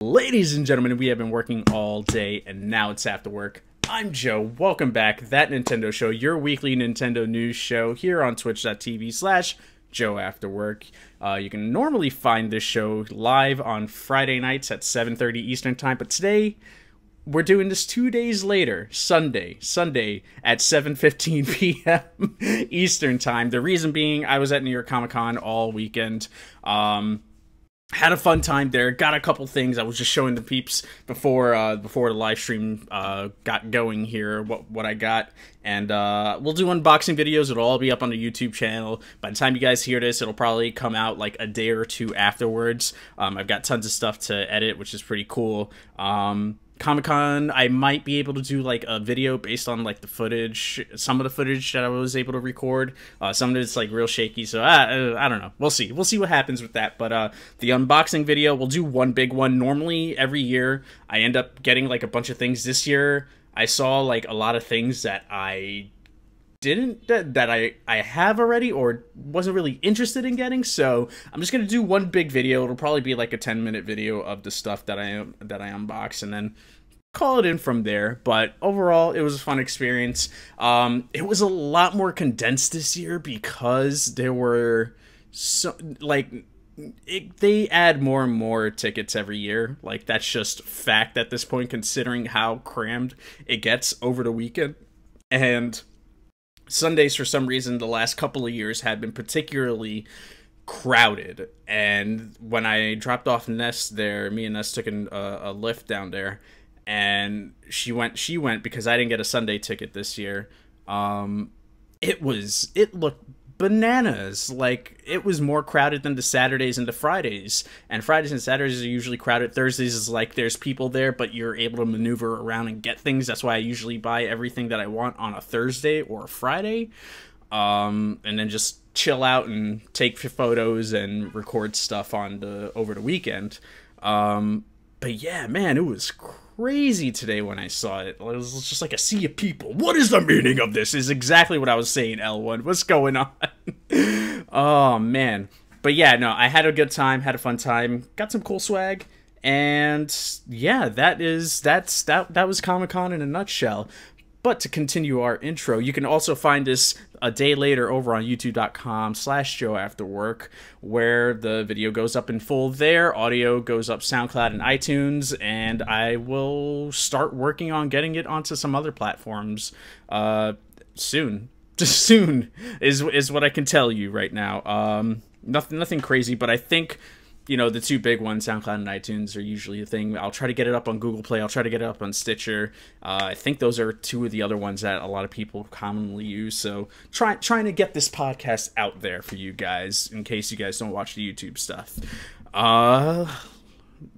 Ladies and gentlemen, we have been working all day and now it's after work. I'm Joe. Welcome back. That Nintendo Show, your weekly Nintendo news show here on twitch.tv/JoAfterWork. You can normally find this show live on Friday nights at 7:30 Eastern Time, but today we're doing this 2 days later, Sunday at 7:15 p.m. Eastern Time. The reason being, I was at New York Comic Con all weekend. Had a fun time there. Got a couple things. I was just showing the peeps before the live stream got going here what I got, and we'll do unboxing videos. It'll all be up on the YouTube channel. By the time you guys hear this, it'll probably come out like a day or two afterwards. I've got tons of stuff to edit, which is pretty cool. Comic-Con, I might be able to do like a video based on like the footage, some of the footage that I was able to record. Some of it's like real shaky, so I don't know. We'll see what happens with that. But the unboxing video, we'll do one big one. Normally every year I end up getting like a bunch of things. This year I saw like a lot of things that I didn't that I have already or wasn't really interested in getting, so I'm just gonna do one big video. It'll probably be like a 10-minute video of the stuff that I unbox and then call it in from there. But overall it was a fun experience. It was a lot more condensed this year because there were so they add more and more tickets every year. Like, that's just fact at this point, considering how crammed it gets over the weekend. And Sundays, for some reason, the last couple of years had been particularly crowded. And when I dropped off Ness there, me and Ness took a lift down there, and she went because I didn't get a Sunday ticket this year. It looked bananas. Like, it was more crowded than the Saturdays and the Fridays, and Fridays and Saturdays are usually crowded. Thursdays is like there's people there, but you're able to maneuver around and get things. That's why I usually buy everything that I want on a Thursday or a Friday, and then just chill out and take photos and record stuff over the weekend. But yeah, man, it was crazy today when I saw it. It was just like a sea of people. What is the meaning of this? Is exactly what I was saying, L1. What's going on? Oh, man. But yeah, no, I had a good time, had a fun time, got some cool swag, and yeah, that was Comic-Con in a nutshell. But to continue our intro, you can also find this a day later over on youtube.com/JoAfterWork, where the video goes up in full there, audio goes up SoundCloud and iTunes, and I will start working on getting it onto some other platforms soon. Just soon is what I can tell you right now. Nothing crazy, but I think, you know, the two big ones, SoundCloud and iTunes, are usually a thing. I'll try to get it up on Google Play. I'll try to get it up on Stitcher. I think those are two of the other ones that a lot of people commonly use. So trying to get this podcast out there for you guys, in case you guys don't watch the YouTube stuff.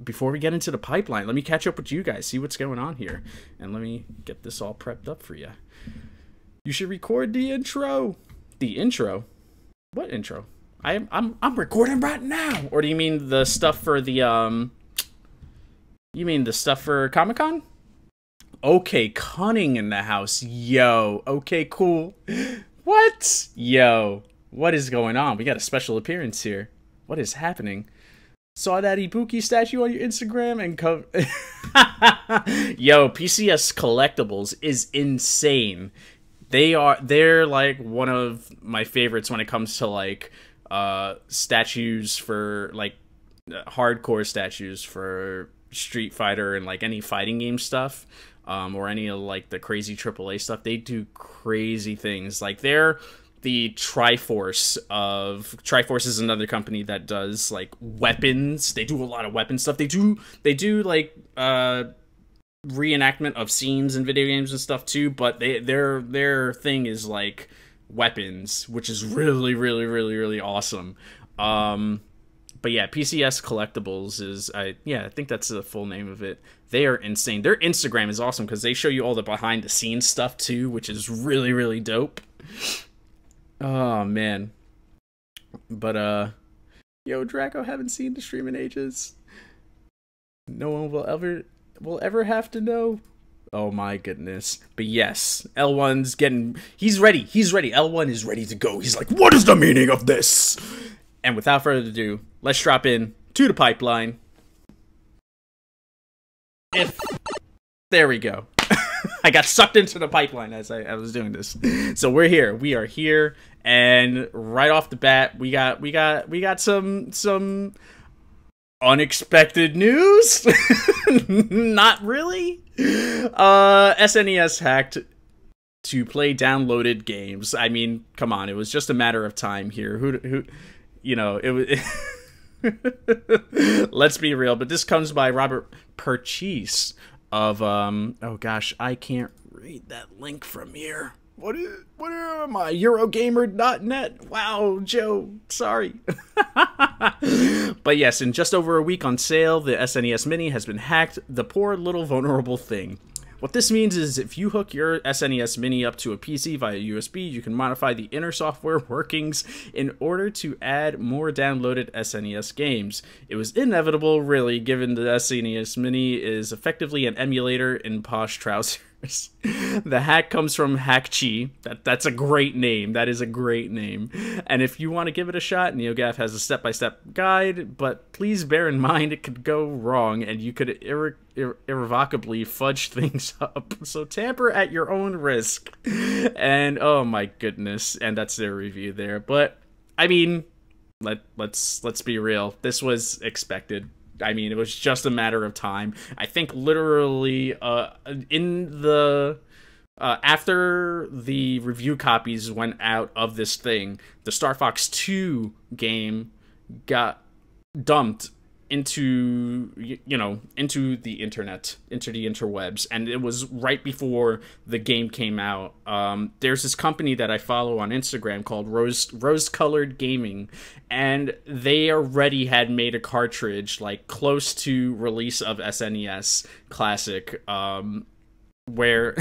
Before we get into the pipeline, let me catch up with you guys, see what's going on here, and let me get this all prepped up for you. You should record the intro. The intro? What intro? I'm recording right now. Or do you mean the stuff for the you mean the stuff for Comic-Con? Okay, Cunning in the house. Yo. Okay, cool. What? Yo. What is going on? We got a special appearance here. What is happening? Saw that Ibuki statue on your Instagram and Yo, PCS Collectibles is insane. They're like one of my favorites when it comes to like statues for like hardcore statues for Street Fighter and like any fighting game stuff, or any of like the crazy AAA stuff. They do crazy things. Like, they're the Triforce is another company that does like weapons. They do a lot of weapon stuff. They do like reenactment of scenes in video games and stuff too, but their thing is like weapons, which is really awesome. But yeah, PCS Collectibles is I think that's the full name of it. They are insane. Their Instagram is awesome because they show you all the behind the scenes stuff too, which is really dope. Oh man. But yo, Draco, haven't seen the stream in ages. No one will ever have to know. Oh my goodness. But yes, L1's he's ready. L1 is ready to go. He's like, what is the meaning of this? And without further ado, let's drop in to the pipeline. if there we go. I got sucked into the pipeline as I was doing this. So we're here. We are here, and right off the bat, we got some unexpected news. Not really. SNES hacked to play downloaded games. I mean, come on, it was just a matter of time here. Who you know, it was. Let's be real, but this comes by Robert Purchase of oh gosh, I can't read that link from here. What am I? Eurogamer.net. Wow, Joe, sorry. But yes, in just over a week on sale, the SNES Mini has been hacked. The poor little vulnerable thing. What this means is if you hook your SNES Mini up to a PC via USB, you can modify the inner software workings in order to add more downloaded SNES games. It was inevitable, really, given the SNES Mini is effectively an emulator in posh trousers. The hack comes from Hackchi. That's a great name. That is a great name. And if you want to give it a shot, NeoGAF has a step-by-step guide, but please bear in mind it could go wrong and you could irrevocably fudge things up. So tamper at your own risk. And oh my goodness, and that's their review there. But I mean, let's be real. This was expected. I mean, it was just a matter of time. I think literally in the after the review copies went out of this thing, the Star Fox 2 game got dumped into into the internet, into the interwebs, and it was right before the game came out. There's this company that I follow on Instagram called Rose Colored Gaming, and they already had made a cartridge like close to release of SNES Classic, where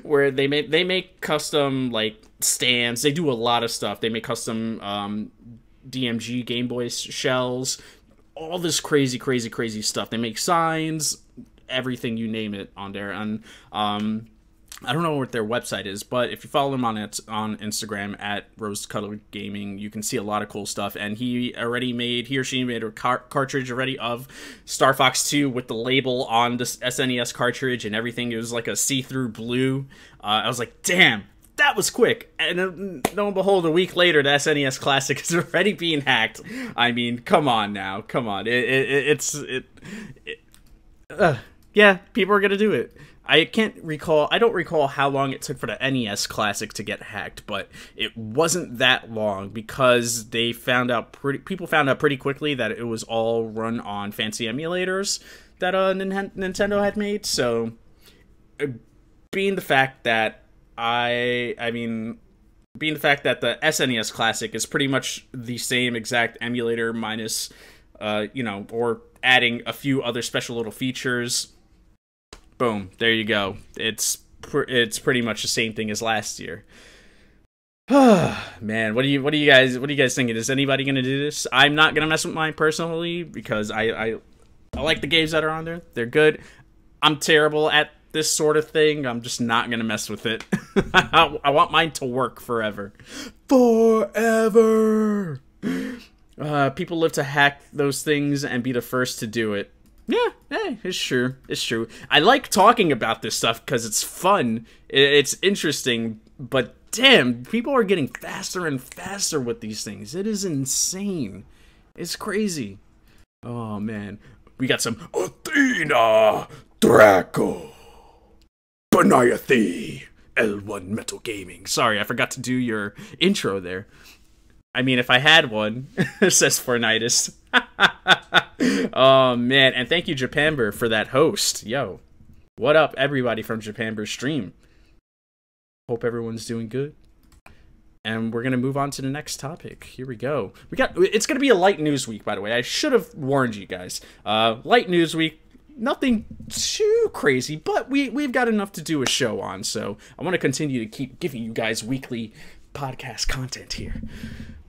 where they make custom like stands. They do a lot of stuff. They make custom DMG Game Boy shells. All this crazy stuff. They make signs, everything, you name it, on there. And I don't know what their website is, but if you follow them on Instagram at Rose Colored Gaming, you can see a lot of cool stuff. And he or she made a cartridge already of Star Fox 2 with the label on the SNES cartridge and everything. It was like a see-through blue. I was like, damn. That was quick, and lo and behold, a week later, the SNES Classic is already being hacked. I mean, come on now, come on. Yeah, people are gonna do it. I don't recall how long it took for the NES Classic to get hacked, but it wasn't that long because people found out pretty quickly that it was all run on fancy emulators that Nintendo had made. So, being the fact that the SNES Classic is pretty much the same exact emulator minus, or adding a few other special little features. Boom, there you go. It's pretty much the same thing as last year. Man, what are you guys thinking? Is anybody gonna do this? I'm not gonna mess with mine personally because I like the games that are on there. They're good. I'm terrible at this sort of thing. I'm just not gonna mess with it. I want mine to work forever. People live to hack those things and be the first to do it. Yeah, hey, it's true. It's true. I like talking about this stuff because it's fun. It's interesting, but damn, people are getting faster and faster with these things. It is insane. It's crazy. Oh man, we got some Athena, Draco, Banayathi, L1 Metal Gaming. Sorry, I forgot to do your intro there. I mean, if I had one, says Fornitus. Oh, man. And thank you, Japanber, for that host. Yo, what up, everybody from Japanber's stream? Hope everyone's doing good. And we're going to move on to the next topic. Here we go. It's going to be a light news week, by the way. I should have warned you guys. Light news week. Nothing too crazy, but we've got enough to do a show on, so I want to continue to keep giving you guys weekly podcast content here.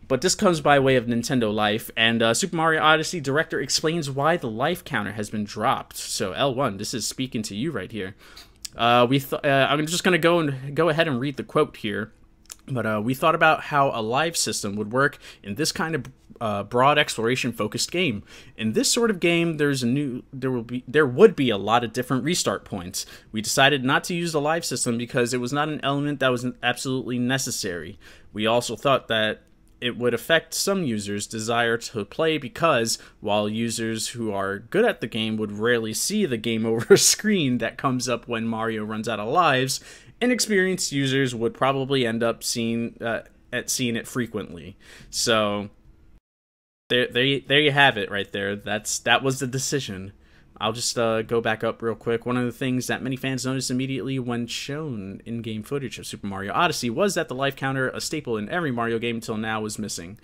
But this comes by way of Nintendo Life, and Super Mario Odyssey director explains why the life counter has been dropped. So L1, this is speaking to you right here. I'm just going to go ahead and read the quote here. But we thought about how a live system would work in this kind of broad exploration focused game. In this sort of game, there would be a lot of different restart points. We decided not to use the live system because it was not an element that was absolutely necessary. We also thought that it would affect some users' desire to play because while users who are good at the game would rarely see the game over screen that comes up when Mario runs out of lives, inexperienced users would probably end up seeing it frequently. So there you have it right there. That was the decision. I'll just go back up real quick. One of the things that many fans noticed immediately when shown in-game footage of Super Mario Odyssey was that the life counter, a staple in every Mario game until now, was missing.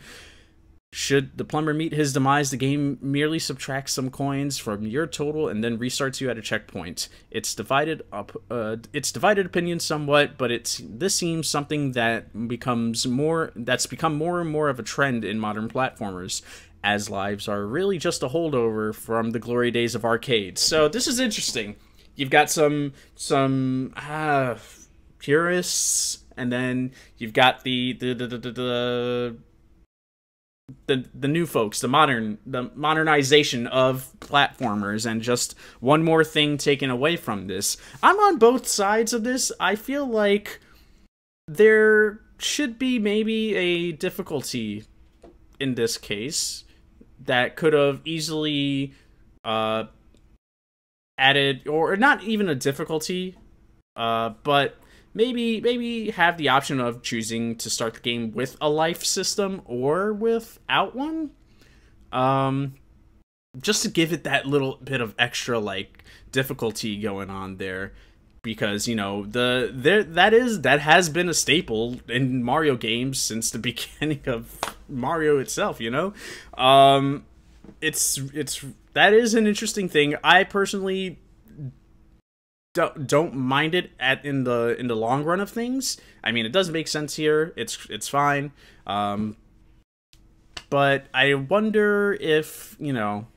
Should the plumber meet his demise, the game merely subtracts some coins from your total and then restarts you at a checkpoint. It's divided opinion somewhat, but this seems something that's become more and more of a trend in modern platformers, as lives are really just a holdover from the glory days of arcades. So this is interesting. You've got some purists, and then you've got the new folks, the modernization of platformers, and just one more thing taken away from this. I'm on both sides of this. I feel like there should be maybe a difficulty in this case that could have easily added, or not even a difficulty, but maybe have the option of choosing to start the game with a life system or without one, just to give it that little bit of extra like difficulty going on there, because you know that has been a staple in Mario games since the beginning of Mario itself. You know, that is an interesting thing. I personally don't mind it in the long run of things. I mean, it does make sense here. It's fine. But I wonder if, you know,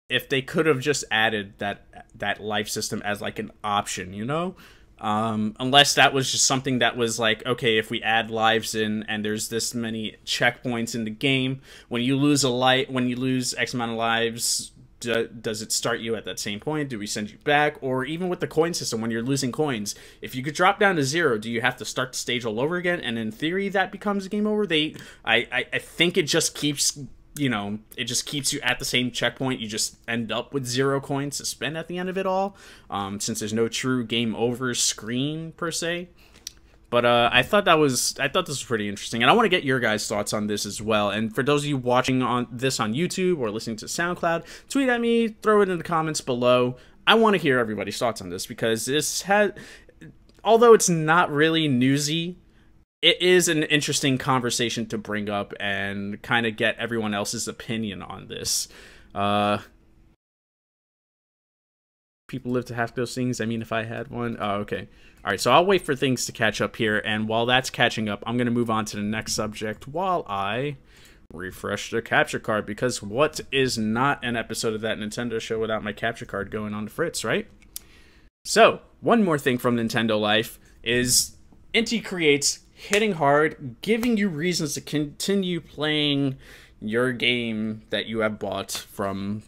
if they could have just added that life system as like an option, you know? Unless that was just something that was like, okay, if we add lives in and there's this many checkpoints in the game, when you lose X amount of lives, does it start you at that same point? Do we send you back? Or even with the coin system, when you're losing coins, if you could drop down to 0, do you have to start the stage all over again? And in theory, that becomes a game over. I think it just keeps, you know, it just keeps you at the same checkpoint. You just end up with 0 coins to spend at the end of it all, since there's no true game over screen per se. But I thought this was pretty interesting, and I want to get your guys' thoughts on this as well. And for those of you watching this on YouTube or listening to SoundCloud, tweet at me, throw it in the comments below. I want to hear everybody's thoughts on this, because although it's not really newsy, it is an interesting conversation to bring up and kind of get everyone else's opinion on this. People live to have those things. I mean, if I had one. Oh, okay. All right, so I'll wait for things to catch up here, and while that's catching up, I'm going to move on to the next subject while I refresh the capture card, because what is not an episode of That Nintendo Show without my capture card going on to Fritz, right? So, one more thing from Nintendo Life is Inti Creates hitting hard, giving you reasons to continue playing your game that you have bought from,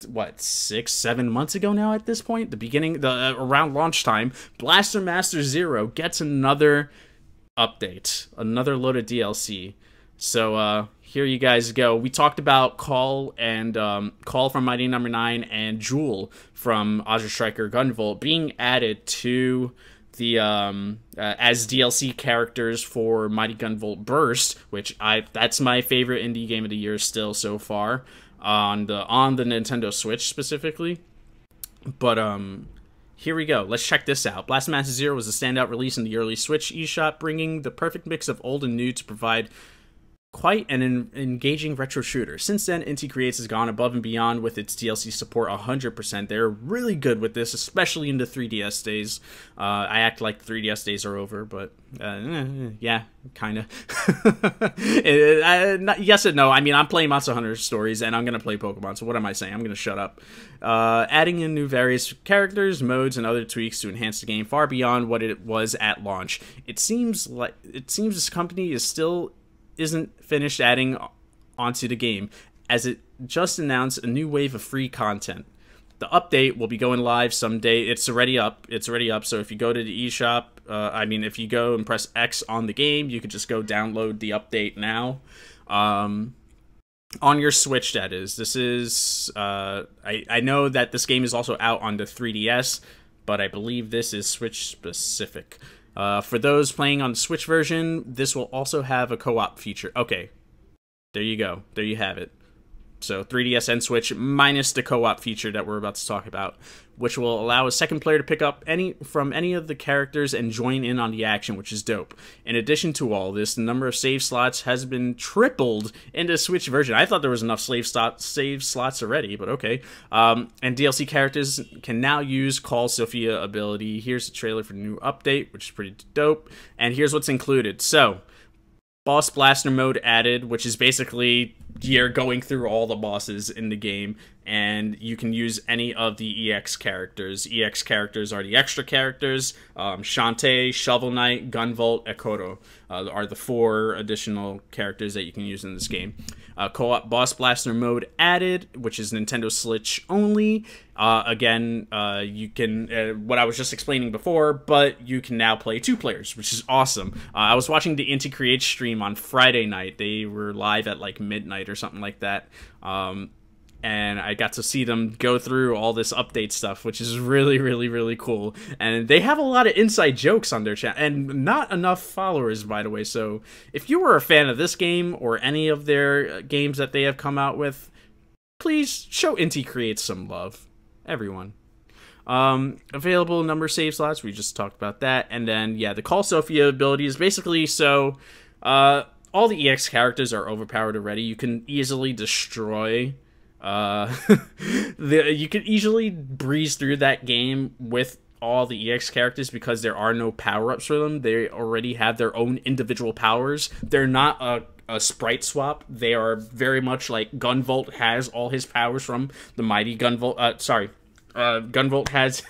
what, 6-7 months ago now at this point? Around launch time, Blaster Master Zero gets another update, another load of DLC. So here you guys go. We talked about Call from Mighty No. 9 and Jewel from Azure Striker Gunvolt being added to the as DLC characters for Mighty Gunvolt Burst, which that's my favorite indie game of the year still so far, on the Nintendo Switch specifically. But here we go. Let's check this out. Blaster Master Zero was a standout release in the early Switch eShop, bringing the perfect mix of old and new to provide quite an engaging retro shooter. Since then, Inti Creates has gone above and beyond with its DLC support 100%. They're really good with this, especially in the 3DS days. I act like 3DS days are over, but yeah, kind of. Yes and no. I mean, I'm playing Monster Hunter Stories, and I'm going to play Pokemon, so what am I saying? I'm going to shut up. Adding in new various characters, modes, and other tweaks to enhance the game far beyond what it was at launch. It seems this company isn't finished adding onto the game, as it just announced a new wave of free content. The update will be going live someday. It's already up. So if you go to the eShop, if you go and press X on the game, you could just go download the update now. On your Switch, that is. This is... I know that this game is also out on the 3DS, but I believe this is Switch-specific. For those playing on the Switch version, this will also have a co-op feature. Okay, there you go. There you have it. So 3DS and Switch minus the co-op feature that we're about to talk about, which will allow a second player to pick up from any of the characters and join in on the action, which is dope. In addition to all this, the number of save slots has been tripled in the Switch version. I thought there was enough save slots already, but okay. And DLC characters can now use Call Sophia ability. Here's the trailer for the new update, which is pretty dope. And here's what's included. So, Boss Blaster mode added, which is basically you're going through all the bosses in the game, and you can use any of the EX characters. EX characters are the extra characters. Shantae, Shovel Knight, Gunvolt, Ekoro are the 4 additional characters that you can use in this game. Co-op Boss Blaster mode added, which is Nintendo Switch only. Again, you can, what I was just explaining before, but you can now play 2 players, which is awesome. I was watching the Inti Create stream on Friday night. They were live at like midnight or something like that. And I got to see them go through all this update stuff, which is really, really, really cool. And they have a lot of inside jokes on their channel, and not enough followers, by the way. So if you were a fan of this game or any of their games that they have come out with, please show Inti Create some love. Everyone. Available number save slots, we just talked about that. And then, yeah, the Call Sophia ability is basically so... all the EX characters are overpowered already. You can easily destroy... you can easily breeze through that game with all the EX characters because there are no power-ups for them. They already have their own individual powers. They're not a sprite swap. They are very much like Gunvolt has all his powers from the mighty Gunvolt. Gunvolt has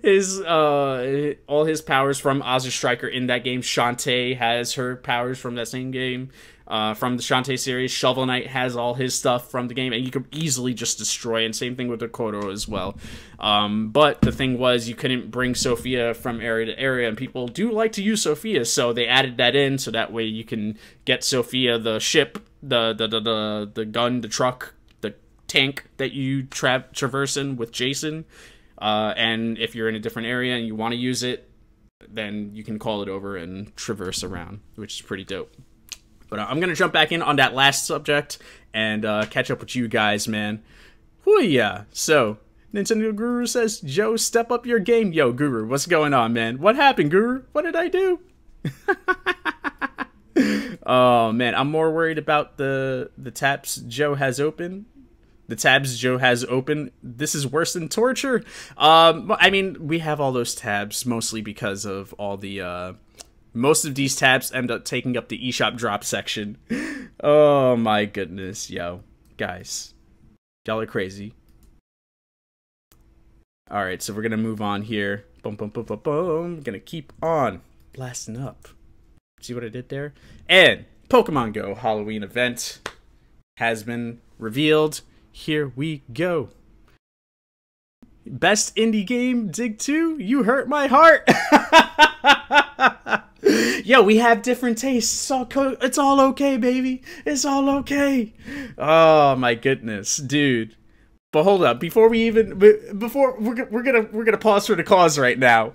his all his powers from Ozzy Striker in that game. Shantae has her powers from that same game. From the Shantae series, Shovel Knight has all his stuff from the game, and you could easily just destroy, and same thing with the Kodo as well. But the thing was, you couldn't bring Sophia from area to area, and people do like to use Sophia, so they added that in, so that way you can get Sophia, the ship, the gun, the truck, the tank that you traverse in with Jason, and if you're in a different area and you want to use it, then you can call it over and traverse around, which is pretty dope. But I'm going to jump back in on that last subject and catch up with you guys, man. Hoo-yeah. So, Nintendo Guru says, Joe, step up your game. Yo, Guru, what's going on, man? What happened, Guru? What did I do? Oh, man, I'm more worried about the tabs Joe has open. The tabs Joe has open. This is worse than torture. I mean, we have all those tabs mostly because of all the... most of these tabs end up taking up the eShop drop section. Oh my goodness, yo. Guys. Y'all are crazy. Alright, so we're gonna move on here. Boom, boom, boom, boom, boom. Gonna keep on blasting up. See what I did there? And Pokemon Go Halloween event has been revealed. Here we go. Best indie game, Dig 2? You hurt my heart! Yo, we have different tastes. It's all okay, baby. It's all okay. Oh my goodness, dude. But hold up, before we're gonna pause for the cause right now.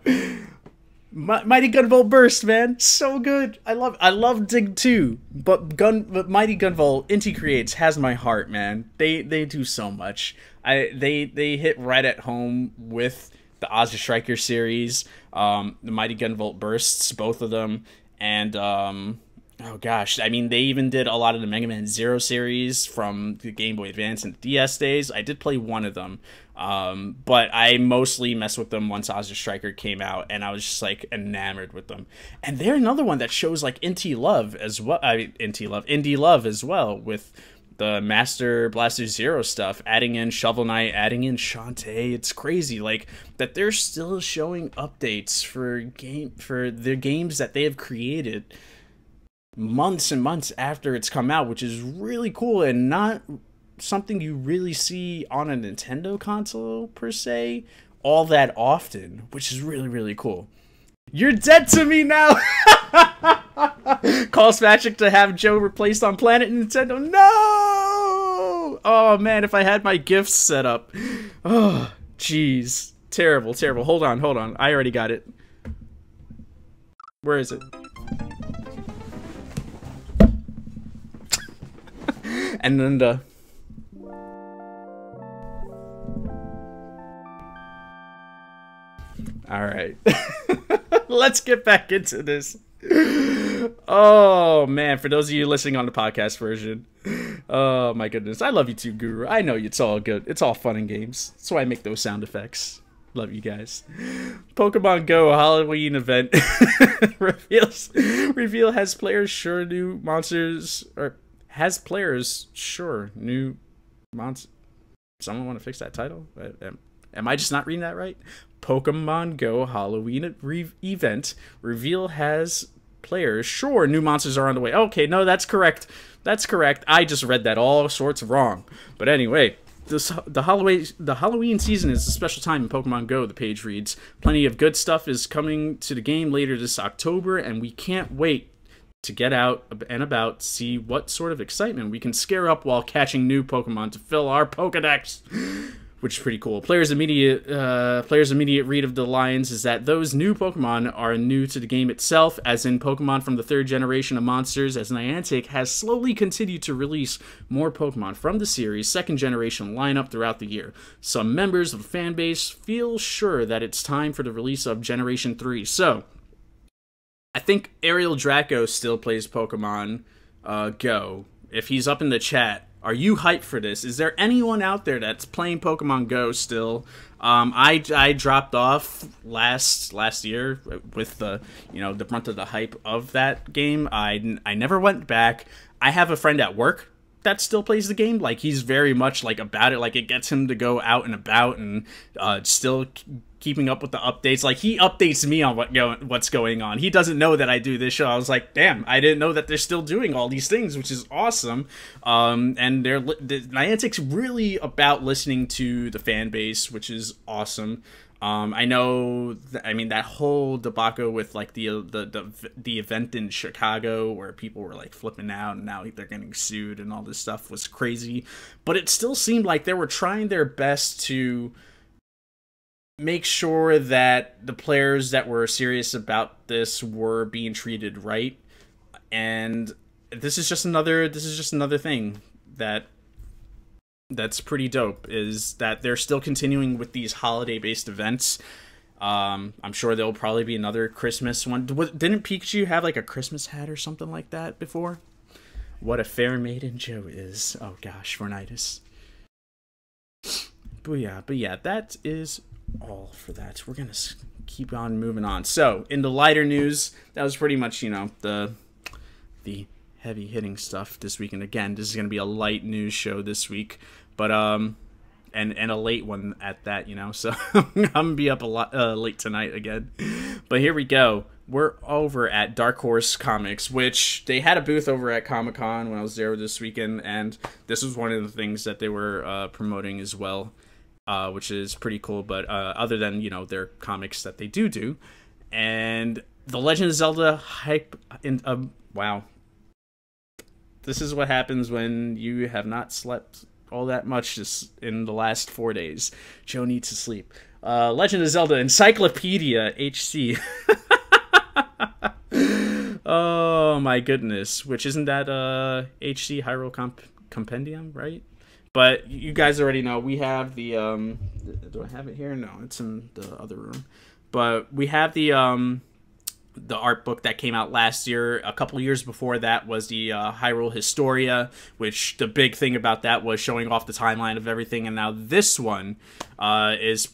Mighty Gunvolt Burst, man, so good. I love Dig 2, but Mighty Gunvolt Inti Creates has my heart, man. They do so much. They hit right at home with the Ozzy Striker series, the Mighty Gunvolt Bursts, both of them, and Oh gosh, I mean, they even did a lot of the Mega Man Zero series from the Game Boy Advance and DS days. I did play one of them, but I mostly messed with them once Ozzy Striker came out, and I was just like enamored with them. And they're another one that shows like indie love as well. Indie love as well, with the Master Blaster Zero stuff, adding in Shovel Knight, adding in Shantae. It's crazy, like that they're still showing updates for the games that they have created months and months after it's come out, which is really cool and not something you really see on a Nintendo console per se all that often, which is really, really cool. You're dead to me now. Calls Magic to have Joe replaced on Planet Nintendo. No! Oh man, if I had my gifts set up. Oh, jeez. Terrible, terrible. Hold on. I already got it. Where is it? And then the... Alright. Let's get back into this. Oh, man. For those of you listening on the podcast version. Oh, my goodness. I love you too, Guru. I know it's all good. It's all fun and games. That's why I make those sound effects. Love you guys. Pokemon Go Halloween event reveal has players sure new monsters... or has players sure new monsters. Someone want to fix that title? Am I just not reading that right? Pokemon Go Halloween event reveal has players sure new monsters are on the way. Okay, no, that's correct. That's correct. I just read that all sorts wrong. But anyway, the Halloween season is a special time in Pokemon Go, the page reads. Plenty of good stuff is coming to the game later this October, and we can't wait to get out and about, see what sort of excitement we can scare up while catching new Pokemon to fill our Pokedex, which is pretty cool. Players' immediate read of the lines is that those new Pokemon are new to the game itself, as in Pokemon from the third generation of monsters, as Niantic has slowly continued to release more Pokemon from the series' second generation lineup throughout the year. Some members of the fan base feel sure that it's time for the release of Generation 3. So, I think Ariel Draco still plays Pokemon Go. If he's up in the chat, are you hyped for this? Is there anyone out there that's playing Pokemon Go still? I dropped off last year with the brunt of the hype of that game. I never went back. I have a friend at work that still plays the game. Like, he's very much like about it. Like, it gets him to go out and about and still keeping up with the updates. Like, he updates me on what's going on. He doesn't know that I do this show. I was like, damn, I didn't know that they're still doing all these things, which is awesome. And Niantic's really about listening to the fan base, which is awesome. I know, that whole debacle with like the event in Chicago where people were like flipping out and now they're getting sued and all this stuff was crazy, but it still seemed like they were trying their best to make sure that the players that were serious about this were being treated right. And this is just another thing that's pretty dope, is that they're still continuing with these holiday-based events. I'm sure there'll probably be another Christmas one. Didn't Pikachu have like a Christmas hat or something like that before? What a fair maiden Joe is. Oh gosh, Fornitus. But yeah, that is all for that. We're gonna keep on moving on. So, in the lighter news, that was pretty much, the heavy hitting stuff this week. And again, this is gonna be a light news show this week, but and a late one at that, so I'm gonna be up a lot late tonight again. But here we go. We're over at Dark Horse Comics, which they had a booth over at Comic-Con when I was there this weekend, and this was one of the things that they were promoting as well, which is pretty cool. But other than, their comics that they do, and the Legend of Zelda hype in wow. This is what happens when you have not slept all that much just in the last 4 days. Joe needs to sleep. Legend of Zelda Encyclopedia HC. Oh my goodness. Which isn't that HC Hyrule Compendium, right? But you guys already know we have the do I have it here? No, it's in the other room. But we have the the art book that came out last year. A couple years before that was the Hyrule Historia, which the big thing about that was showing off the timeline of everything, and now this one is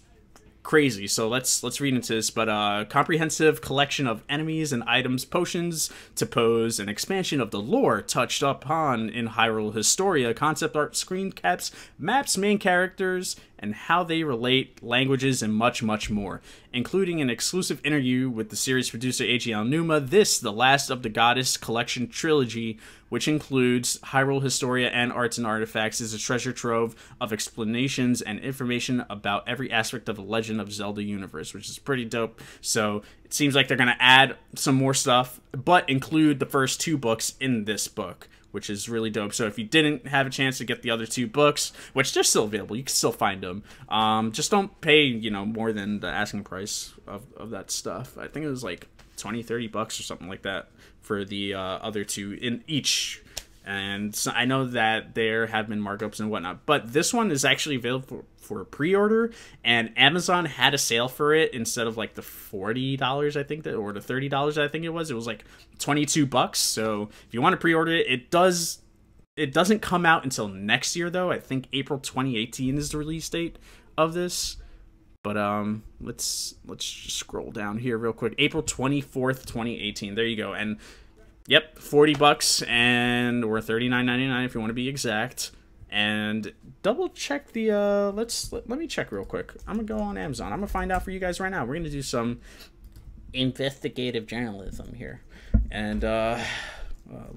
crazy. So let's read into this. But comprehensive collection of enemies and items, potions to pose, an expansion of the lore touched upon in Hyrule Historia, concept art, screen caps, maps, main characters, and how they relate, languages, and much, much more, including an exclusive interview with the series producer Eiji Aonuma. This, the last of the Goddess Collection trilogy, which includes Hyrule Historia and Arts and Artifacts, is a treasure trove of explanations and information about every aspect of the Legend of Zelda universe, which is pretty dope. So it seems like they're going to add some more stuff, but include the first 2 books in this book, which is really dope. So if you didn't have a chance to get the other 2 books, which they're still available, you can still find them. Just don't pay, you know, more than the asking price of that stuff. I think it was like 20-30 bucks or something like that for the other 2 in each. And so I know that there have been markups and whatnot, but this one is actually available for pre-order, and Amazon had a sale for it. Instead of like the $40 I think that, or the $30 I think it was like 22 bucks. So if you want to pre-order it, it doesn't come out until next year though. I think April 2018 is the release date of this. But let's just scroll down here real quick. April 24th, 2018. There you go. And yep, 40 bucks and or $39.99 if you want to be exact. And double check the let me check real quick. I'm gonna go on Amazon. I'm gonna find out for you guys right now. We're gonna do some investigative journalism here. And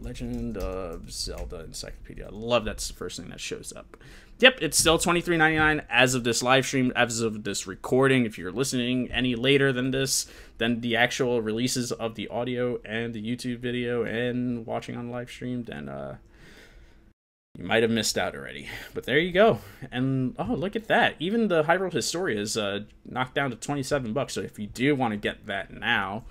Legend of Zelda Encyclopedia. I love that's the first thing that shows up. Yep, it's still $23.99 as of this live stream, as of this recording. If you're listening any later than this, than the actual releases of the audio and the YouTube video and watching on live stream, then you might have missed out already. But there you go. And oh, look at that. Even the Hyrule Historia is knocked down to 27 bucks. So if you do want to get that now,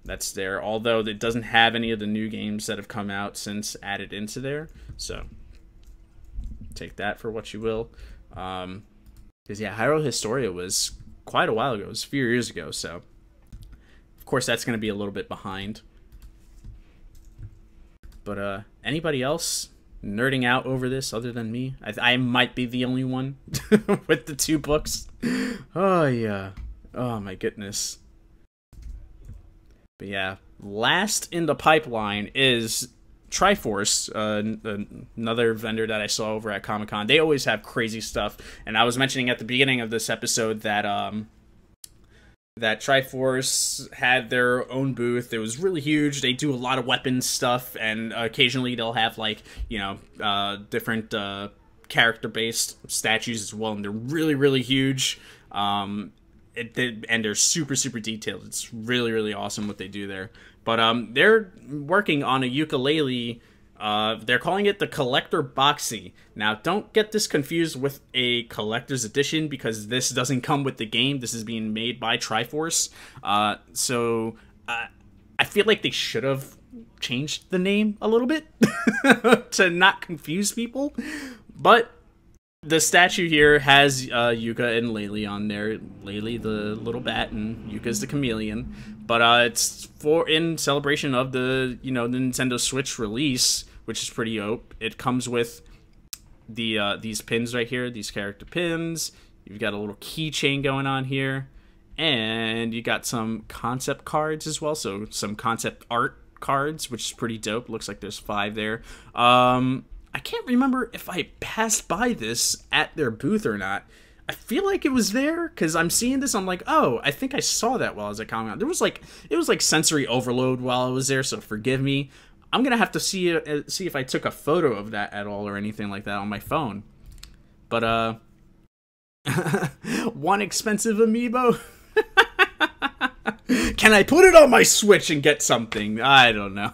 that's there. Although it doesn't have any of the new games that have come out since added into there. So take that for what you will. Because yeah, Hyrule Historia was quite a while ago. It was a few years ago. So of course that's going to be a little bit behind. But anybody else nerding out over this other than me? I might be the only one with the 2 books. Oh yeah. Oh my goodness. But yeah, last in the pipeline is Triforce, another vendor that I saw over at Comic-Con. They always have crazy stuff, and I was mentioning at the beginning of this episode that that Triforce had their own booth. It was really huge. They do a lot of weapons stuff, and occasionally they'll have, like, you know, different character-based statues as well, and they're really, really huge. And they're super, super detailed. It's really, really awesome what they do there. But they're working on a ukulele. They're calling it the Collector Boxy. Now, don't get this confused with a collector's edition, because this doesn't come with the game. This is being made by Triforce. So I feel like they should have changed the name a little bit to not confuse people. But the statue here has Yuka and Laylee on there. Laylee, the little bat, and Yuka's the chameleon. But it's in celebration of the, you know, the Nintendo Switch release, which is pretty dope. It comes with the these pins right here, these character pins. You've got a little keychain going on here, and you got some concept cards as well. So some concept art cards, which is pretty dope. Looks like there's 5 there. I can't remember if I passed by this at their booth or not. I feel like it was there, because I'm seeing this. I'm like, oh, I think I saw that while I was at Comic-Con. It was like sensory overload while I was there, so forgive me. I'm gonna have to see if I took a photo of that at all or anything like that on my phone. But one expensive amiibo. Can I put it on my Switch and get something? I don't know.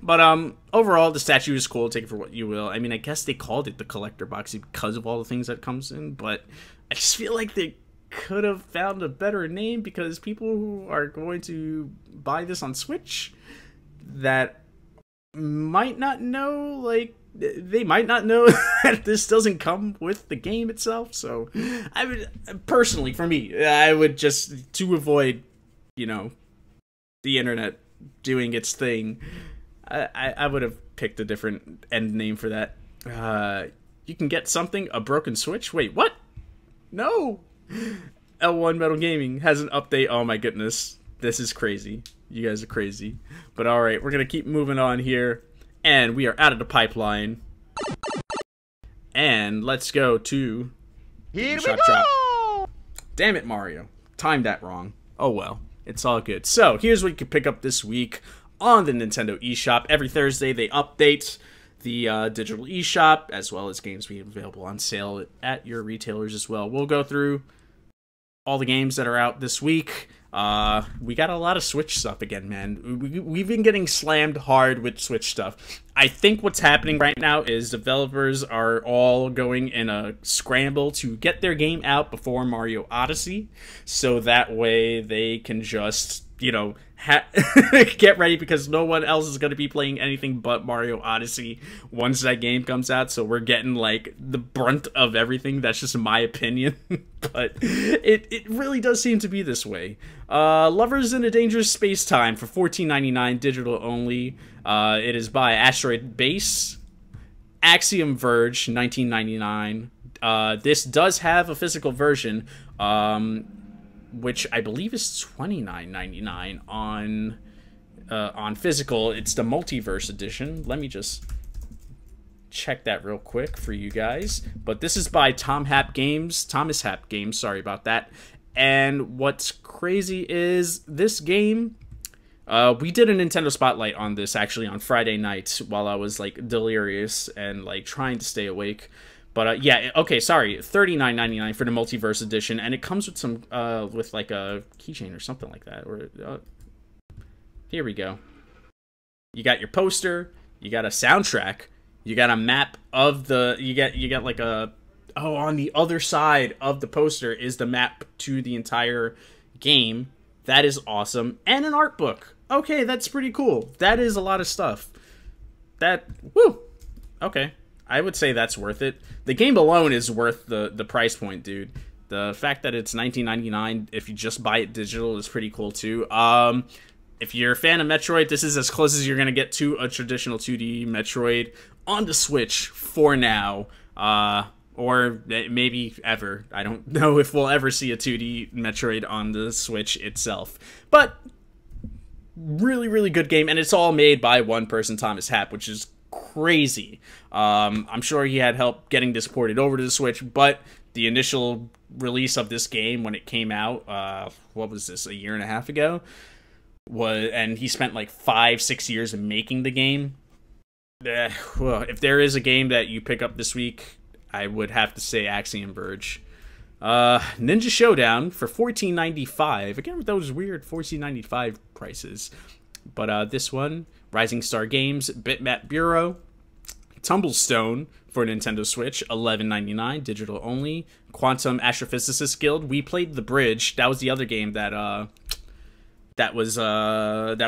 But overall, the statue is cool. Take it for what you will. I mean, I guess they called it the Collector Boxy because of all the things that comes in, but I just feel like they could have found a better name, because people who are going to buy this on Switch that might not know, like, they might not know that this doesn't come with the game itself. So I would, personally, for me, I would just, to avoid, you know, the internet doing its thing. I would have picked a different end name for that. You can get something, a broken Switch? Wait, what? No! L1 Metal Gaming has an update. Oh my goodness. This is crazy. You guys are crazy. But alright, we're going to keep moving on here. And we are out of the pipeline. And let's go to... Here we go! Damn it, Mario. Timed that wrong. Oh well. It's all good. So, here's what you can pick up this week on the Nintendo eShop. Every Thursday, they update the digital eShop, as well as games being available on sale at your retailers as well. We'll go through all the games that are out this week. We got a lot of Switch stuff again, man. We've been getting slammed hard with Switch stuff. I think what's happening right now is developers are all going in a scramble to get their game out before Mario Odyssey, so that way they can just, you know, get ready, because no one else is going to be playing anything but Mario Odyssey once that game comes out. So we're getting like the brunt of everything. That's just my opinion. But it really does seem to be this way. Lovers in a Dangerous Space-Time for $14.99 digital only. It is by Asteroid Base. Axiom Verge, $19.99. This does have a physical version, which I believe is $29.99 on physical. It's the Multiverse Edition. Let me just check that real quick for you guys. But this is by Thomas Happ Games. Sorry about that. And what's crazy is this game. We did a Nintendo Spotlight on this actually on Friday night while I was like delirious and like trying to stay awake. But yeah, okay, sorry, $39.99 for the Multiverse Edition, and it comes with some, with like a keychain or something like that. Or here we go. You got your poster, you got a soundtrack, you got a map of the, you get like a, oh, on the other side of the poster is the map to the entire game. That is awesome, and an art book. Okay, that's pretty cool. That is a lot of stuff. Woo, okay. I would say that's worth it. The game alone is worth the price point, dude. The fact that it's $19.99 if you just buy it digital is pretty cool, too. If you're a fan of Metroid, this is as close as you're going to get to a traditional 2D Metroid on the Switch for now. Or maybe ever. I don't know if we'll ever see a 2D Metroid on the Switch itself. But really, really good game. And it's all made by one person, Thomas Happ, which is crazy. I'm sure he had help getting this ported over to the Switch, but the initial release of this game when it came out, what was this, a year and a half ago? And he spent like 5-6 years making the game. Well, if there is a game that you pick up this week, I would have to say Axiom Verge. Ninja Showdown for $14.95. Again, with those weird $14.95 prices. But this one, Rising Star Games, Bitmap Bureau, Tumblestone for Nintendo Switch, $11.99, digital only. Quantum Astrophysicist Guild. We played The Bridge. That was the other game that that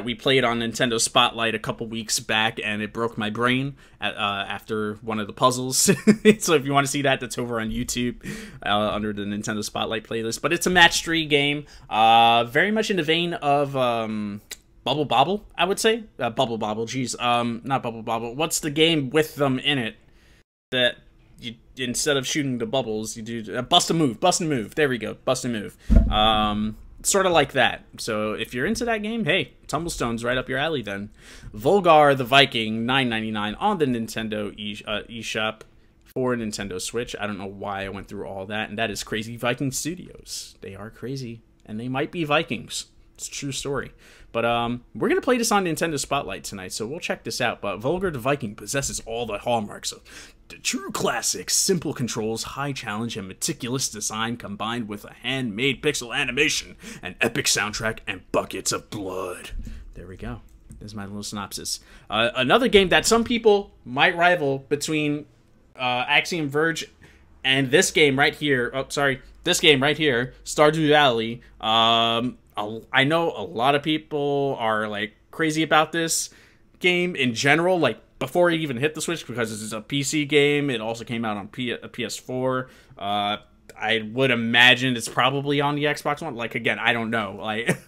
we played on Nintendo Spotlight a couple weeks back, and it broke my brain after one of the puzzles. So if you want to see that, that's over on YouTube under the Nintendo Spotlight playlist. But it's a match 3 game, very much in the vein of Bubble Bobble, I would say. Bubble Bobble, geez. Not Bubble Bobble. What's the game with them in it that you, instead of shooting the bubbles, you do Bust a Move. Bust a Move. There we go. Bust a Move. Sort of like that. So if you're into that game, hey, Tumblestone's right up your alley then. Volgar the Viking, $9.99 on the Nintendo eShop for Nintendo Switch. I don't know why I went through all that, and that is Crazy Viking Studios. They are crazy, and they might be Vikings. It's a true story. But we're going to play this on Nintendo Spotlight tonight, so we'll check this out. But Volgar the Viking possesses all the hallmarks of the true classics: simple controls, high challenge, and meticulous design combined with a handmade pixel animation, an epic soundtrack, and buckets of blood. There we go. There's my little synopsis. Another game that some people might rival between Axiom Verge and this game right here. Oh, sorry. This game right here, Stardew Valley. I know a lot of people are like crazy about this game in general, like before it even hit the Switch, because this is a PC game. It also came out on PS4. I would imagine it's probably on the Xbox One. Like, again, I don't know. Like,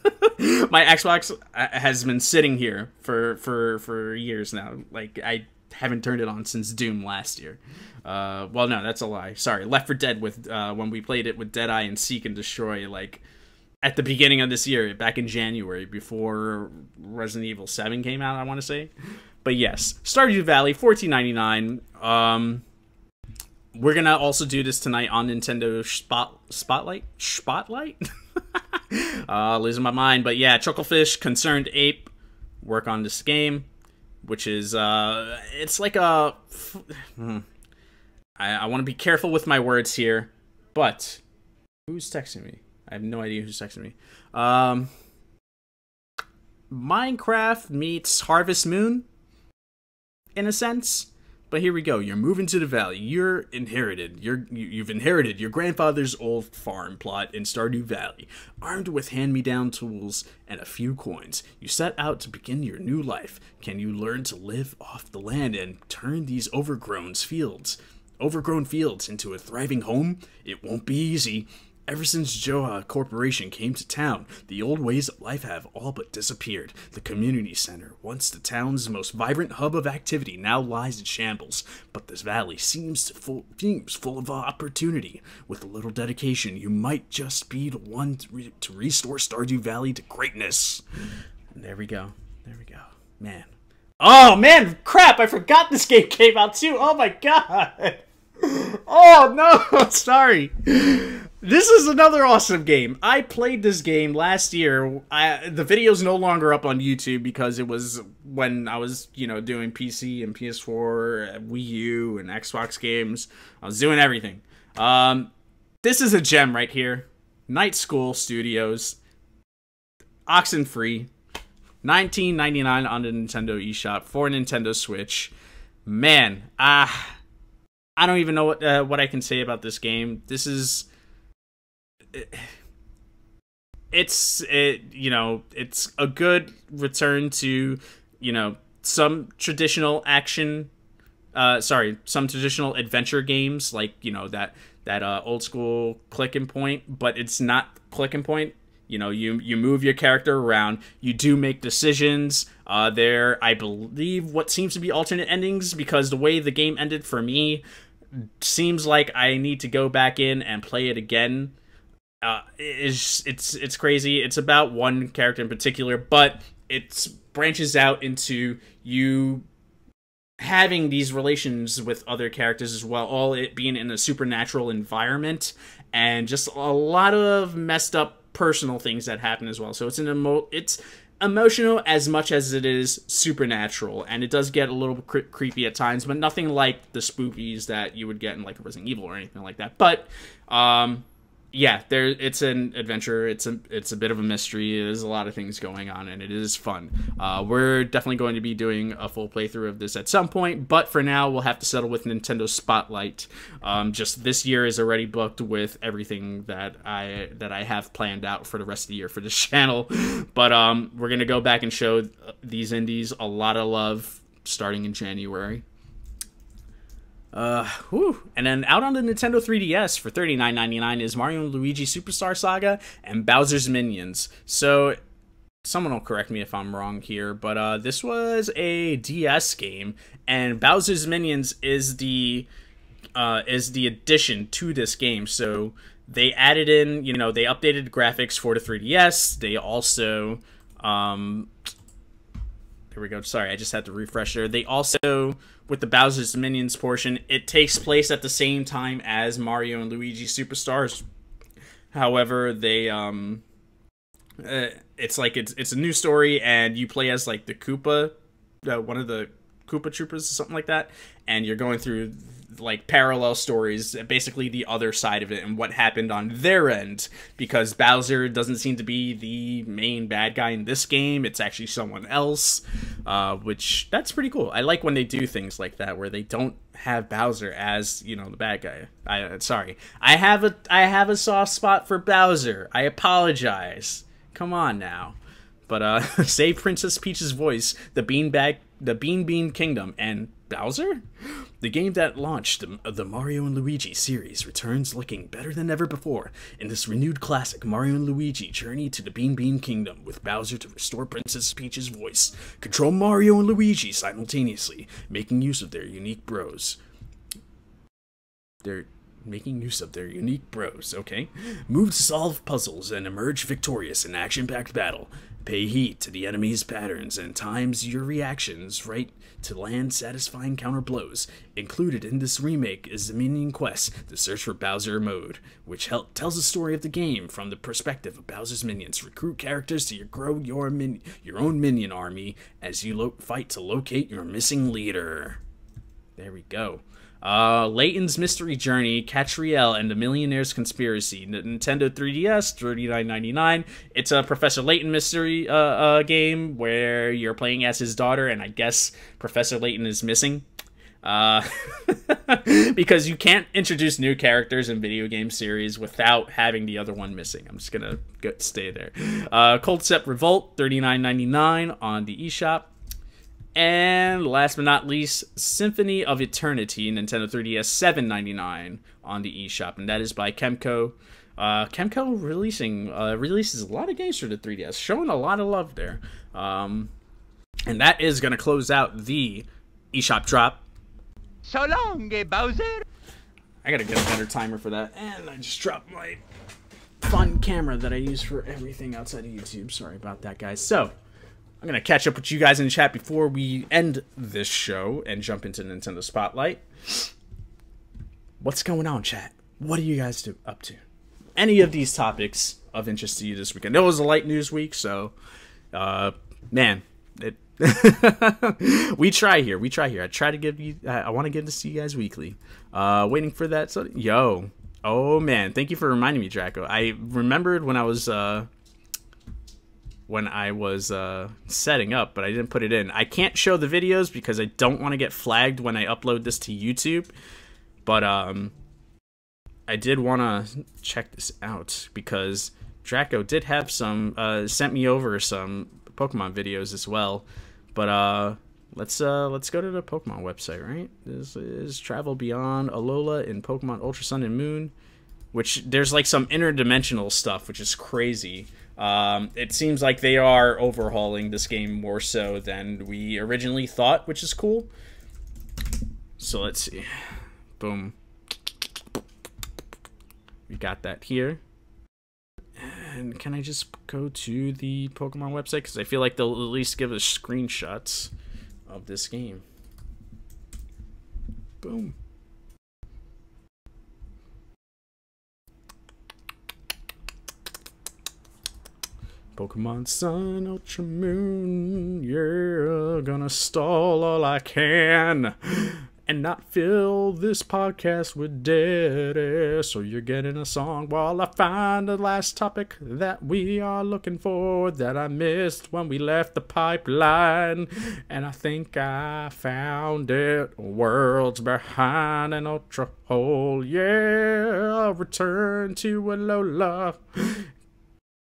My Xbox has been sitting here for years now. Like, I haven't turned it on since Doom last year. Well, no, that's a lie. Sorry, Left 4 Dead with when we played it with Deadeye and Seek and Destroy, like at the beginning of this year, back in January, before Resident Evil 7 came out, I want to say. But yes, Stardew Valley, $14.99. We're gonna also do this tonight on Nintendo Spotlight. Losing my mind, but yeah, Chucklefish, Concerned Ape, work on this game, which is it's like a. I want to be careful with my words here, but who's texting me? I have no idea who's texting me. Minecraft meets Harvest Moon, in a sense. But here we go. You're moving to the valley. You've inherited your grandfather's old farm plot in Stardew Valley. Armed with hand-me-down tools and a few coins, you set out to begin your new life. Can you learn to live off the land and turn these overgrown fields into a thriving home? It won't be easy. Ever since JoAfterWork Corporation came to town, the old ways of life have all but disappeared. The community center, once the town's most vibrant hub of activity, now lies in shambles. But this valley seems full of opportunity. With a little dedication, you might just be the one to restore Stardew Valley to greatness. And there we go. There we go. Man. Oh, man! Crap! I forgot this game came out, too! Oh, my God! Oh, no! Sorry. This is another awesome game. I played this game last year. The video's no longer up on YouTube because it was when I was, doing PC and PS4, Wii U, and Xbox games. I was doing everything. This is a gem right here. Night School Studios. Oxenfree. $19.99 on the Nintendo eShop for Nintendo Switch. Man, I don't even know what I can say about this game. This is... It's a good return to some traditional some traditional adventure games, like that old school click and point, but it's not click and point. You move your character around, you do make decisions. I believe what seems to be alternate endings, because the way the game ended for me seems like I need to go back in and play it again. It's crazy. It's about one character in particular, but it branches out into you having these relations with other characters as well, all it being in a supernatural environment, and just a lot of messed up personal things that happen as well. So it's it's emotional as much as it is supernatural, and it does get a little creepy at times, but nothing like the spookies that you would get in like Resident Evil or anything like that. But yeah, it's an adventure. It's a bit of a mystery. There's a lot of things going on, and it is fun. We're definitely going to be doing a full playthrough of this at some point, but for now, we'll have to settle with Nintendo Spotlight. Just this year is already booked with everything that I have planned out for the rest of the year for this channel. But we're gonna go back and show these indies a lot of love starting in January. And then out on the Nintendo 3DS for $39.99 is Mario & Luigi Superstar Saga and Bowser's Minions. So, someone will correct me if I'm wrong here, but this was a DS game, and Bowser's Minions is the addition to this game. So they added in, they updated graphics for the 3DS. They also, there we go. Sorry, I just had to refresh there. They also, with the Bowser's Minions portion, it takes place at the same time as Mario and Luigi Superstars. However, they it's a new story, and you play as like the Koopa, one of the Koopa Troopers or something like that, and you're going through like parallel stories, basically the other side of it and what happened on their end, because Bowser doesn't seem to be the main bad guy in this game. It's actually someone else, which that's pretty cool. I like when they do things like that where they don't have Bowser as the bad guy. I have a soft spot for Bowser. I apologize. Come on now. But save Princess Peach's voice, the Bean Kingdom, and Bowser? The game that launched the Mario and Luigi series returns looking better than ever before in this renewed classic Mario and Luigi Journey to the Bean Bean Kingdom, with Bowser to restore Princess Peach's voice, control Mario and Luigi simultaneously, making use of their unique bros. Okay? Move to solve puzzles and emerge victorious in action-packed battle. Pay heed to the enemy's patterns and times your reactions right to land satisfying counter blows. Included in this remake is the Minion Quest, the Search for Bowser mode, which tells the story of the game from the perspective of Bowser's minions. Recruit characters to grow your own minion army as you fight to locate your missing leader. There we go. Layton's Mystery Journey, Catriel, and the Millionaire's Conspiracy. Nintendo 3DS, $39.99. It's a Professor Layton mystery game where you're playing as his daughter, and I guess Professor Layton is missing. Because you can't introduce new characters in video game series without having the other one missing. I'm just gonna stay there. Concept Revolt, $39.99 on the eShop. And last but not least, Symphony of Eternity, Nintendo 3DS, $7.99 on the eShop, and that is by Kemco. Kemco releases a lot of games for the 3DS, showing a lot of love there. And that is going to close out the eShop drop. So long, Bowser! I gotta get a better timer for that, and I just dropped my fun camera that I use for everything outside of YouTube. Sorry about that, guys. So, I'm going to catch up with you guys in the chat before we end this show and jump into Nintendo Spotlight. What's going on, chat? What are you guys up to? Any of these topics of interest to you this weekend? It was a light news week, so, man, we try here. I try to give you, I want to give this to you guys weekly. Waiting for that. So, yo. Oh, man. Thank you for reminding me, Draco. I remembered when I was setting up, but I didn't put it in. I can't show the videos because I don't want to get flagged when I upload this to YouTube, but I did want to check this out because Draco did have some sent me over some Pokemon videos as well. But let's go to the Pokemon website, right? This is Travel Beyond Alola in Pokemon Ultra Sun and Moon, which there's like some interdimensional stuff, which is crazy. It seems like they are overhauling this game more so than we originally thought, which is cool. So let's see. Boom. We got that here. And can I just go to the Pokemon website? Because I feel like they'll at least give us screenshots of this game. Boom. Pokemon Sun, Ultra Moon, yeah, gonna stall all I can and not fill this podcast with dead air. So you're getting a song while I find the last topic that we are looking for that I missed when we left the pipeline. And I think I found it. Worlds behind an ultra hole, yeah. Return to Alola.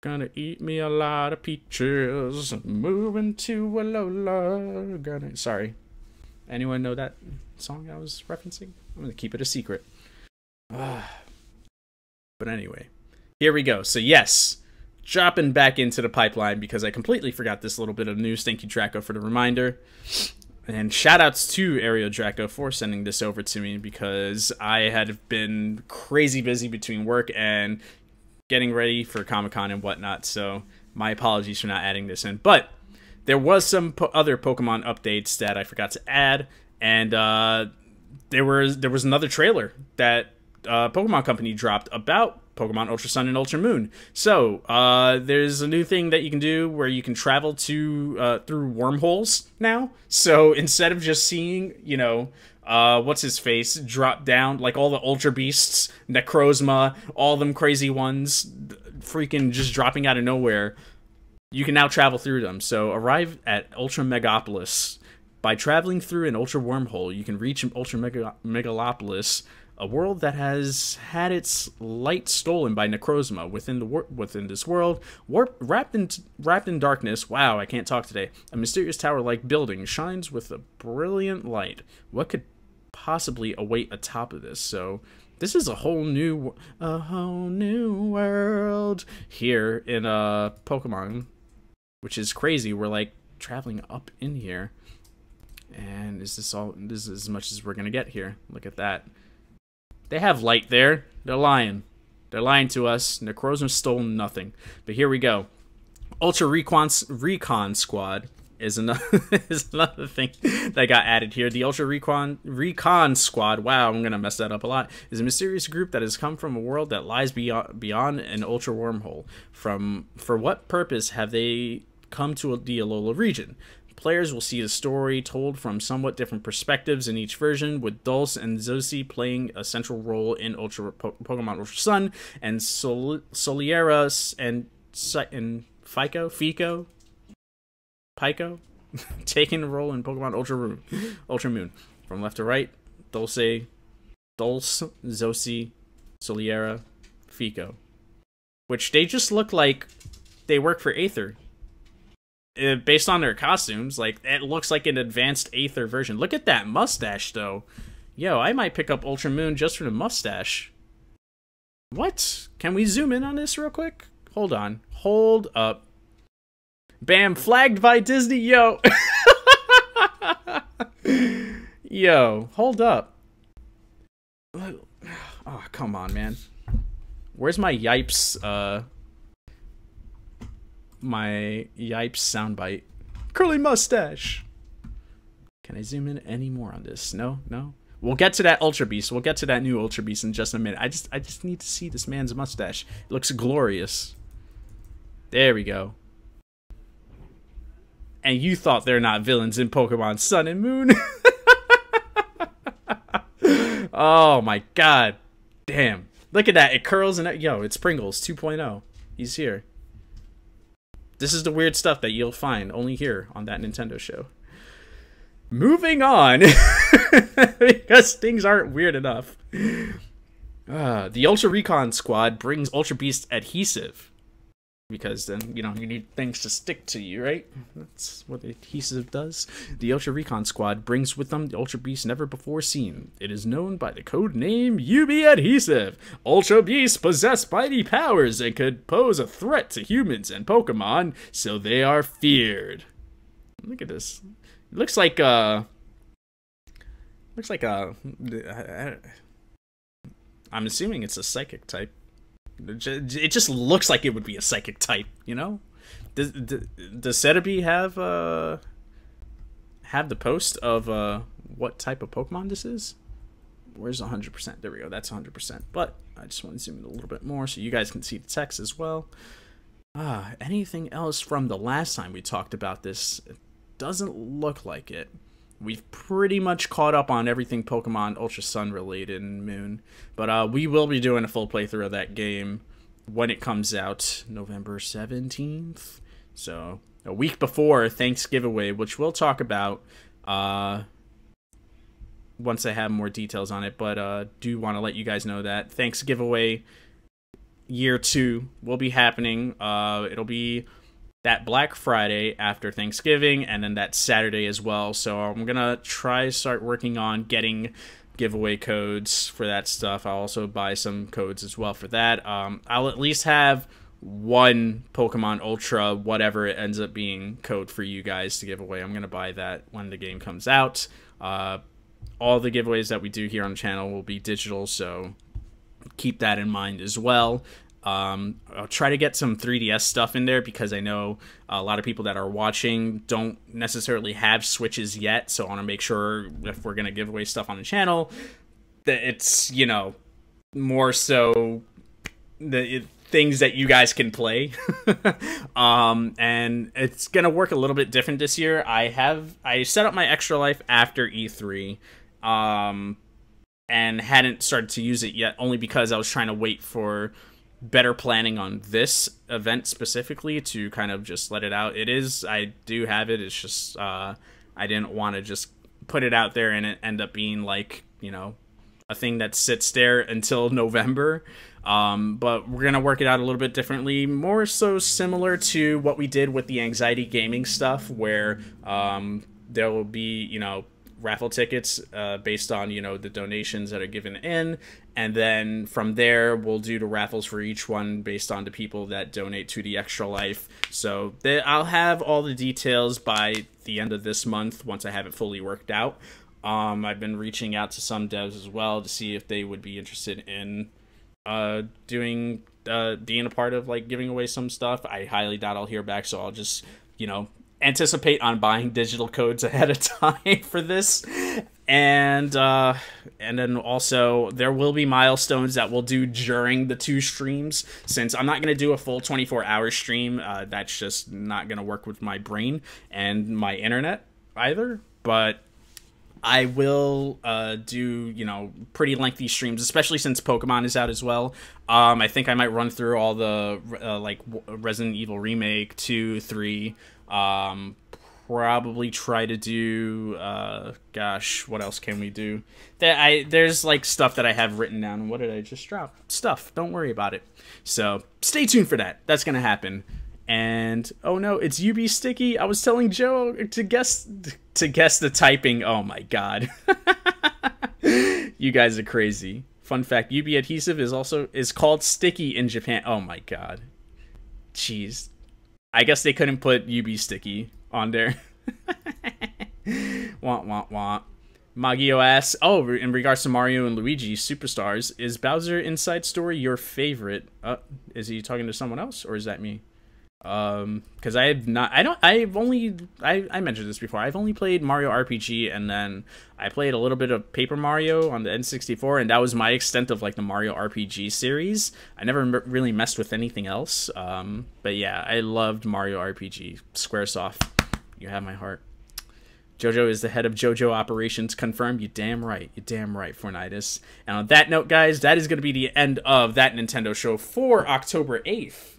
Gonna eat me a lot of peaches. Moving to Alola. Sorry. Anyone know that song I was referencing? I'm gonna keep it a secret. But anyway, here we go. So yes, dropping back into the pipeline because I completely forgot this little bit of news. Thank you, Draco, for the reminder. And shoutouts to Ariel Draco for sending this over to me because I had been crazy busy between work and getting ready for Comic-Con and whatnot, so my apologies for not adding this in. But there was some other Pokemon updates that I forgot to add, and there was another trailer that Pokemon Company dropped about Pokemon Ultra Sun and Ultra Moon. So there's a new thing that you can do where you can travel to through wormholes now. So instead of just seeing, you know, what's his face drop down, like all the Ultra Beasts, Necrozma, all them crazy ones, freaking just dropping out of nowhere, you can now travel through them. So arrive at Ultra Megapolis. By traveling through an Ultra Wormhole, you can reach Ultra Megalopolis A world that has had its light stolen by Necrozma. Within this world, wrapped in darkness. Wow, I can't talk today. A mysterious tower-like building shines with a brilliant light. What could possibly await atop of this? So this is a whole new world here in Pokemon, which is crazy. We're like traveling up in here, and is this all? This is as much as we're gonna get here. Look at that. They have light there. They're lying. They're lying to us. Necrozma stole nothing. But here we go. Ultra Recon Squad is another thing that got added here. The Ultra Recon Squad, wow, I'm going to mess that up a lot, is a mysterious group that has come from a world that lies beyond an Ultra Wormhole. For what purpose have they come to the Alola region? Players will see the story told from somewhat different perspectives in each version, with Dulce and Zosie playing a central role in Pokemon Ultra Sun, and Soliera and Pico taking a role in Pokemon Ultra Moon. From left to right, Dulce, Zosie, Soliera, Fico. Which they just look like they work for Aether. Based on their costumes, like, it looks like an advanced Aether version. Look at that mustache, though. Yo, I might pick up Ultra Moon just for the mustache. What? Can we zoom in on this real quick? Hold on. Hold up. Bam, flagged by Disney, yo. Yo, hold up. Oh, come on, man. Where's my Yipes, my Yipes soundbite? Curly mustache. Can I zoom in any more on this? No? We'll get to that Ultra Beast. We'll get to that new Ultra Beast in just a minute. I just need to see this man's mustache. It looks glorious. There we go. And you thought they're not villains in Pokemon Sun and Moon? Oh my god. Damn. Look at that. It curls and yo, it's Pringles 2.0. He's here. This is the weird stuff that you'll find only here on That Nintendo Show. Moving on, because things aren't weird enough. The Ultra Recon Squad brings Ultra Beast adhesive. Because then, you know, you need things to stick to you, right? That's what the adhesive does. The Ultra Recon Squad brings with them the Ultra Beast never before seen. It is known by the code name UB Adhesive. Ultra Beasts possess mighty powers and could pose a threat to humans and Pokemon, so they are feared. Look at this. It looks like I'm assuming it's a psychic type. It just looks like it would be a psychic type, you know? Does Cetabi have the post of what type of Pokemon this is? Where's 100%? There we go. That's 100%. But I just want to zoom in a little bit more so you guys can see the text as well. Anything else from the last time we talked about this? It doesn't look like it. We've pretty much caught up on everything Pokemon Ultra Sun related and Moon. But we will be doing a full playthrough of that game when it comes out, November 17th. So a week before Thanksgiving, which we'll talk about once I have more details on it. But do want to let you guys know that Thanksgiving Year 2 will be happening. It'll be that Black Friday after Thanksgiving, and then that Saturday as well. So I'm gonna try to start working on getting giveaway codes for that stuff. I'll also buy some codes as well for that. I'll at least have one Pokemon Ultra, whatever it ends up being, code for you guys to give away. I'm gonna buy that when the game comes out. All the giveaways that we do here on the channel will be digital, so keep that in mind as well. I'll try to get some 3DS stuff in there because I know a lot of people that are watching don't necessarily have Switches yet, so I want to make sure if we're going to give away stuff on the channel that it's, you know, more so the things that you guys can play. And it's going to work a little bit different this year. I set up my Extra Life after E3 and hadn't started to use it yet, only because I was trying to wait for better planning on this event specifically to kind of just let it out. I do have it. It's just I didn't want to just put it out there and it end up being like, you know, a thing that sits there until November. But we're going to work it out a little bit differently, more so similar to what we did with the anxiety gaming stuff, where there will be, you know, raffle tickets based on, you know, the donations that are given in, and then from there we'll do the raffles for each one based on the people that donate to the Extra Life. So I'll have all the details by the end of this month once I have it fully worked out. I've been reaching out to some devs as well to see if they would be interested in being a part of like giving away some stuff. I highly doubt I'll hear back, so I'll just, you know, anticipate on buying digital codes ahead of time for this. And then also there will be milestones that we'll do during the 2 streams, since I'm not going to do a full 24-hour stream. That's just not going to work with my brain and my internet either. But I will do, you know, pretty lengthy streams, especially since Pokemon is out as well. I think I might run through all the like Resident Evil Remake 2, 3. Probably try to do gosh, what else can we do? There's like stuff that I have written down. What did I just drop? Stuff. Don't worry about it. So stay tuned for that. That's gonna happen. And oh no, it's UB Sticky. I was telling Joe to guess the typing. Oh my god. You guys are crazy. Fun fact, UB adhesive is called sticky in Japan. Oh my god. Jeez. I guess they couldn't put UB Sticky on there. Wah wah wah. Magio asks, oh, in regards to Mario and Luigi Superstars, is Bowser Inside Story your favorite? Is he talking to someone else, or is that me? Because I mentioned this before. I've only played Mario RPG, and then I played a little bit of Paper Mario on the N64, and that was my extent of like the Mario RPG series. I never really messed with anything else. But yeah, I loved Mario RPG. Squaresoft, you have my heart. JoJo is the head of JoJo operations. Confirmed. You damn right. You damn right, Fornitus. And on that note, guys, that is going to be the end of That Nintendo Show for October 8th.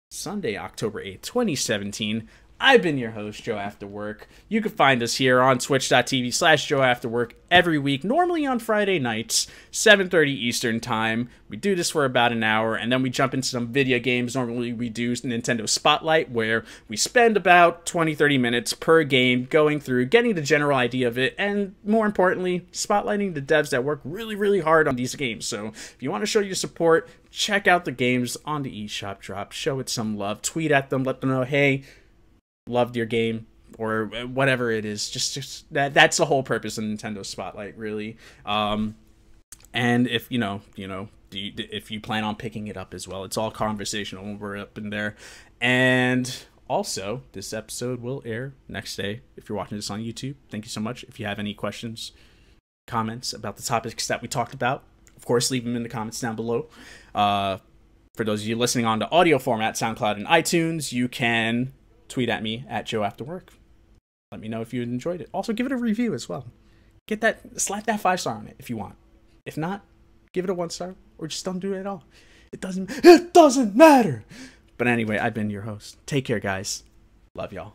Sunday, October 8th, 2017. I've been your host, JoAfterWork. You can find us here on twitch.tv/JoAfterWork every week, normally on Friday nights, 7:30 Eastern Time. We do this for about an hour, and then we jump into some video games. Normally, we do Nintendo Spotlight, where we spend about 20-30 minutes per game going through, getting the general idea of it, and more importantly, spotlighting the devs that work really, really hard on these games. So if you want to show your support, check out the games on the eShop drop. Show it some love. Tweet at them. Let them know, hey, loved your game, or whatever it is. Just that's the whole purpose of Nintendo Spotlight, really. And if if you plan on picking it up as well, it's all conversational when we're up in there. And also, this episode will air next day if you're watching this on YouTube. Thank you so much. If you have any questions, comments about the topics that we talked about, of course, leave them in the comments down below. For those of you listening on the audio format, SoundCloud and iTunes, you can tweet at me at JoAfterWork. Let me know if you enjoyed it. Also, give it a review as well. Slap that 5-star on it if you want. If not, give it a 1-star, or just don't do it at all. It doesn't matter. But anyway, I've been your host. Take care, guys. Love y'all.